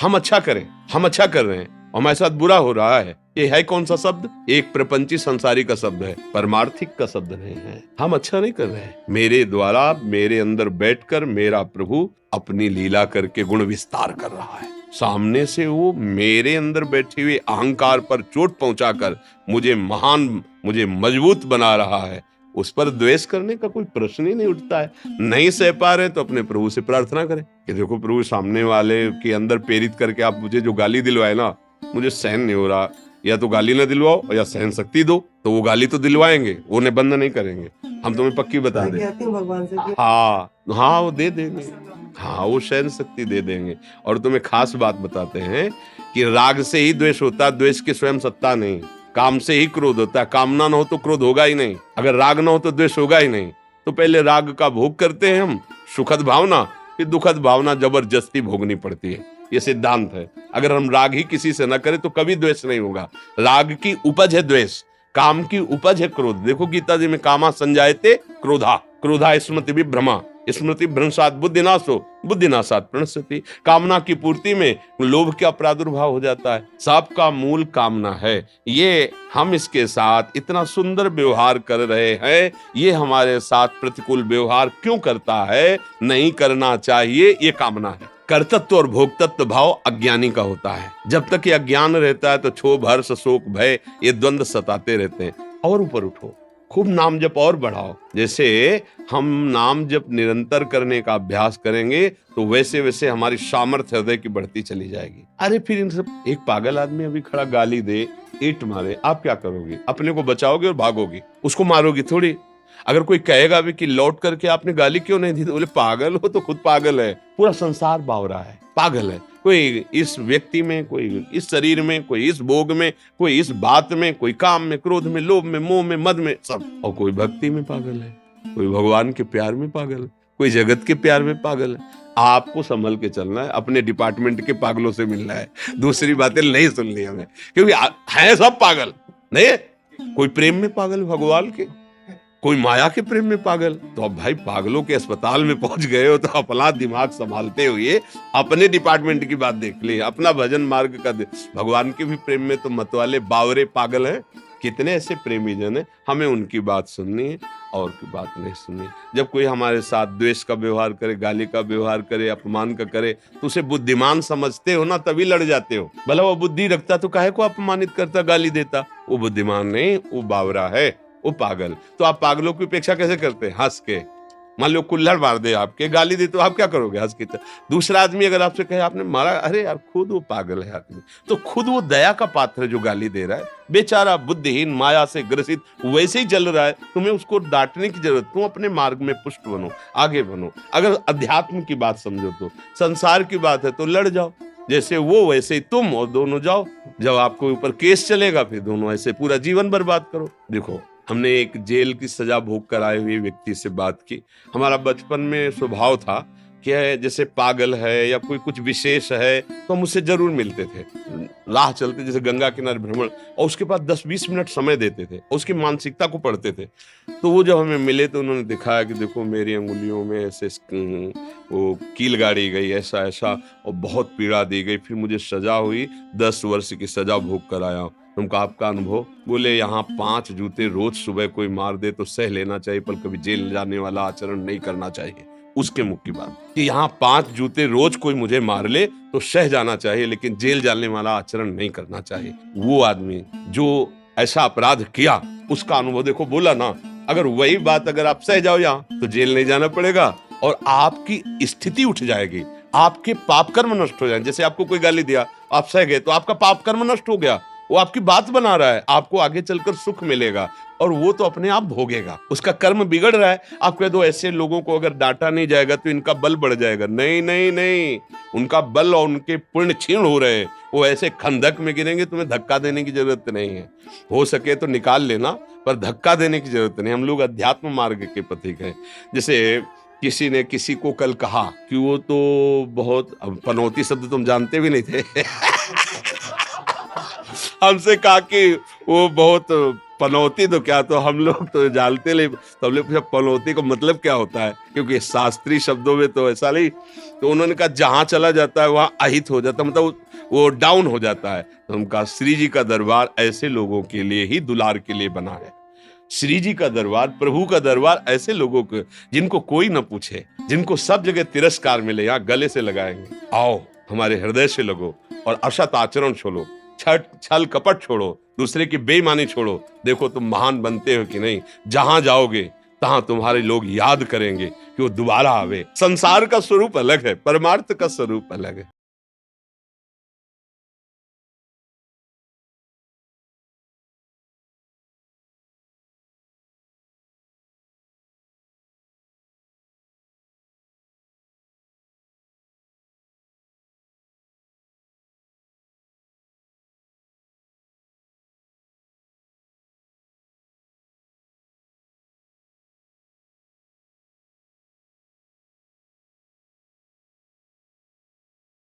हम अच्छा करें, हम अच्छा कर रहे हैं, हमारे साथ बुरा हो रहा है। ये है कौन सा शब्द? एक प्रपंची संसारी का शब्द है, परमार्थिक का शब्द नहीं है। हम अच्छा नहीं कर रहे हैं। मेरे द्वारा मेरे अंदर बैठकर मेरा प्रभु अपनी लीला करके गुण विस्तार कर रहा है। सामने से वो मेरे अंदर बैठे हुए अहंकार पर चोट पहुंचाकर मुझे महान, मुझे मजबूत बना रहा है। उस पर द्वेष करने का कोई प्रश्न ही नहीं उठता है। नहीं सह पा रहे तो अपने प्रभु से प्रार्थना करें कि देखो प्रभु, सामने वाले के अंदर प्रेरित करके आप मुझे जो गाली दिलवाए ना, मुझे सहन नहीं हो रहा। या तो गाली ना दिलवाओ या सहन शक्ति दो। तो वो गाली तो दिलवाएंगे, वो ने बंद नहीं करेंगे। हम तुम्हें पक्की बता दें, भगवान से हाँ वो दे देंगे। हाँ वो सहन शक्ति दे देंगे। और तुम्हें खास बात बताते हैं कि राग से ही द्वेष होता है, द्वेष की स्वयं सत्ता नहीं। काम से ही क्रोध होता है, कामना न हो तो क्रोध होगा ही नहीं। अगर राग न हो तो द्वेष होगा ही नहीं। तो पहले राग का भोग करते हैं हम, सुखद भावना, फिर दुखद भावना जबरदस्ती भोगनी पड़ती है। ये सिद्धांत है। अगर हम राग ही किसी से न करें तो कभी द्वेष नहीं होगा। राग की उपज है द्वेष, काम की उपज है क्रोध। देखो गीता जी में कामा संजायते क्रोधा, क्रोधा स्मृति विभ्रमा, स्मृति भ्रंशात बुद्धिनाशो, बुद्धिनाशात प्रणश्यति। कामना की पूर्ति में लोभ का प्रादुर्भाव हो जाता है। सबका मूल कामना है। ये हम इसके साथ इतना सुंदर व्यवहार कर रहे हैं, ये हमारे साथ प्रतिकूल व्यवहार क्यों करता है? नहीं करना चाहिए, ये कामना है। कर्तृत्व और भोक्तत्व भाव अज्ञानी का होता है। जब तक ये अज्ञान रहता है तो क्षोभ, हर्ष, शोक, भय, ये द्वंद्व सताते रहते हैं। और ऊपर उठो, खूब नाम जप और बढ़ाओ। जैसे हम नाम जप निरंतर करने का अभ्यास करेंगे तो वैसे वैसे हमारी सामर्थ्य हृदय की बढ़ती चली जाएगी। अरे फिर इन सब, एक पागल आदमी अभी खड़ा गाली दे, ईंट मारे, आप क्या करोगे? अपने को बचाओगे और भागोगे, उसको मारोगे थोड़ी। अगर कोई कहेगा भी कि लौट करके आपने गाली क्यों नहीं दी, तो बोले पागल हो तो खुद पागल है। पूरा संसार बावरा है, पागल है। कोई इस व्यक्ति में, कोई इस शरीर में, कोई इस भोग में, कोई इस बात में, कोई काम में, क्रोध में, लोभ में, मोह में, मद में, सब। और कोई भक्ति में पागल है, कोई भगवान के प्यार में पागल है, कोई जगत के प्यार में पागल है। आपको संभल के चलना है, अपने डिपार्टमेंट के पागलों से मिलना है। दूसरी बातें नहीं सुननी हमें, क्योंकि है सब पागल। नहीं, कोई प्रेम में पागल भगवान के, कोई माया के प्रेम में पागल। तो अब भाई पागलों के अस्पताल में पहुंच गए हो तो अपना दिमाग संभालते हुए अपने डिपार्टमेंट की बात देख ली, अपना भजन मार्ग का भगवान के भी प्रेम में तो मतवाले बावरे पागल हैं। कितने ऐसे प्रेमी जन है, हमें उनकी बात सुननी है और की बात नहीं सुननी। जब कोई हमारे साथ द्वेष का व्यवहार करे, गाली का व्यवहार करे, अपमान का करे, तो उसे बुद्धिमान समझते हो ना, तभी लड़ जाते हो। भला वो बुद्धि रखता तो काहे को अपमानित करता, गाली देता? वो बुद्धिमान नहीं, वो बावरा है, वो पागल। तो आप पागलों की उपेक्षा कैसे करते हैं? हंस के। मान लो कुल्हड़ मार दे, आपके गाली दे, तो आप क्या करोगे? हंस के। दूसरा आदमी अगर आपसे कहे आपने मारा, अरे यार खुद वो पागल है आदमी, तो खुद वो दया का पात्र है जो गाली दे रहा है, बेचारा बुद्धिहीन, माया से ग्रसित वैसे ही चल रहा है। तुम्हें उसको डांटने की जरूरत, तुम अपने मार्ग में पुष्ट बनो, आगे बनो। अगर अध्यात्म की बात समझो तो, संसार की बात है तो लड़ जाओ, जैसे वो वैसे ही तुम, और दोनों जाओ। जब आपको ऊपर केस चलेगा फिर दोनों ऐसे पूरा जीवन बर्बाद करो। देखो, हमने एक जेल की सजा भोग कर आए हुए व्यक्ति से बात की। हमारा बचपन में स्वभाव था कि जैसे पागल है या कोई कुछ विशेष है तो हम उससे जरूर मिलते थे, राह चलते जैसे गंगा किनारे भ्रमण, और उसके बाद 10-20 मिनट समय देते थे, उसकी मानसिकता को पढ़ते थे। तो वो जब हमें मिले तो उन्होंने दिखाया कि देखो मेरी अंगुलियों में ऐसे वो कील गाड़ी गई, ऐसा ऐसा, और बहुत पीड़ा दी गई। फिर मुझे सजा हुई, 10 वर्ष की सजा भोग कर आया। उनका आपका अनुभव? बोले यहाँ 5 जूते रोज सुबह कोई मार दे तो सह लेना चाहिए, पर कभी जेल जाने वाला आचरण नहीं करना चाहिए। उसके मुख की बात कि यहाँ 5 जूते रोज कोई मुझे मार ले तो सह जाना चाहिए, लेकिन जेल जाने वाला आचरण नहीं करना चाहिए। वो आदमी जो ऐसा अपराध किया, उसका अनुभव देखो। बोला ना, अगर वही बात अगर आप सह जाओ यहाँ तो जेल नहीं जाना पड़ेगा और आपकी स्थिति उठ जाएगी, आपके पाप कर्म नष्ट हो जाएंगे। जैसे आपको कोई गाली दिया, आप सह गए, तो आपका पाप कर्म नष्ट हो गया, वो आपकी बात बना रहा है, आपको आगे चलकर सुख मिलेगा, और वो तो अपने आप भोगेगा। उसका कर्म बिगड़ रहा है। आप कह दो ऐसे लोगों को अगर डांटा नहीं जाएगा तो इनका बल बढ़ जाएगा। नहीं नहीं नहीं, उनका बल और उनके पुण्य क्षीण हो रहे हैं। वो ऐसे खंदक में गिरेंगे, तुम्हें धक्का देने की जरूरत नहीं है। हो सके तो निकाल लेना, पर धक्का देने की जरूरत नहीं। हम लोग अध्यात्म मार्ग के पथिक हैं। जैसे किसी ने किसी को कल कहा कि वो तो बहुत, पनौती शब्द तुम जानते भी नहीं थे हमसे कहा कि वो बहुत पनौती तो क्या, तो हम लोग तो जानते नहीं, तो हमने पूछा पनौती का मतलब क्या होता है, क्योंकि शास्त्रीय शब्दों में तो ऐसा नहीं। तो उन्होंने कहा जहां चला जाता है वहां अहित हो जाता है, मतलब वो डाउन हो जाता है। तो हम कहा श्री जी का दरबार ऐसे लोगों के लिए ही, दुलार के लिए बना है। श्री जी का दरबार, प्रभु का दरबार ऐसे लोगों को जिनको कोई न पूछे, जिनको सब जगह तिरस्कार मिले, यहाँ गले से लगाएंगे। आओ हमारे हृदय से लगो और असत आचरण छोड़ो, छल कपट छोड़ो, दूसरे की बेईमानी छोड़ो। देखो तुम महान बनते हो कि नहीं। जहां जाओगे तहां तुम्हारे लोग याद करेंगे कि वो दोबारा आवे। संसार का स्वरूप अलग है, परमार्थ का स्वरूप अलग है।